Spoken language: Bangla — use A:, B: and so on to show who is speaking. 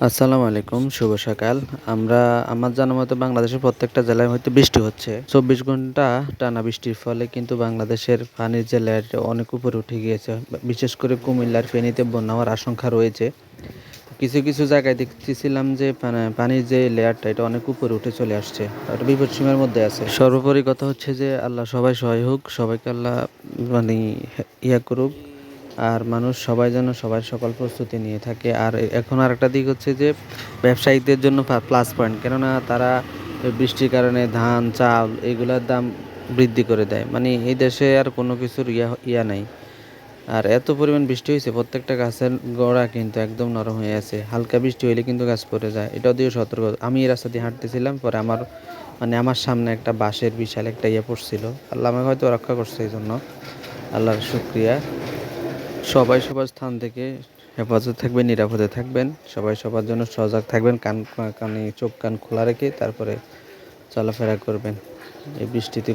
A: আসসালামু আলাইকুম, শুভ সকাল। আমার জানা মতে বাংলাদেশের প্রত্যেকটা জেলায় হয়তো বৃষ্টি হচ্ছে। ২৪ ঘন্টা টানা বৃষ্টির ফলে কিন্তু বাংলাদেশের পানির যে লেয়ারটা অনেক উপরে উঠে গিয়েছে। বিশেষ করে কুমিল্লার ফেনীতে বন্যা হওয়ার আশঙ্কা রয়েছে। কিছু জায়গায় দেখতেছিলাম যে পানির যে লেয়ারটা এটা অনেক উপরে উঠে চলে আসছে। একটা বিপদসীমার মধ্যে আছে। সর্বোপরি কথা হচ্ছে যে আল্লাহ সবাই সহায় হোক। সবাইকে আল্লাহ মানে ইয়া করুক। আর মানুষ সবাই যেন সবার সকল প্রস্তুতি নিয়ে থাকে। আর এখন আরেকটা দিক হচ্ছে যে ব্যবসায়ীদের জন্য প্লাস পয়েন্ট। কেননা তারা বৃষ্টির কারণে ধান, চাল এগুলার দাম বৃদ্ধি করে দেয়। মানে এই দেশে আর কোনো কিছুর ইয়া নাই। আর এত পরিমাণ বৃষ্টি হয়েছে প্রত্যেকটা গাছের গোড়া কিন্তু একদম নরম হয়ে আছে। হালকা বৃষ্টি হইলে কিন্তু গাছ পড়ে যায়। এটাও দিয়ে সতর্ক। আমি এই রাস্তা দিয়ে হাঁটতেছিলাম, পরে আমার সামনে একটা বাঁশের বিশাল একটা ইয়ে পড়ছিল। আল্লাহ আমাকে হয়তো রক্ষা করছে, এই জন্য আল্লাহর শুকরিয়া। সবাই সবার স্থান থেকে হেফাজতে থাকবেন, নিরাপদে থাকবেন। সবাই সবার জন্য সজাগ থাকবেন। চোখ কান খোলা রেখে তারপরে চলাফেরা করবেন এই বৃষ্টিতে।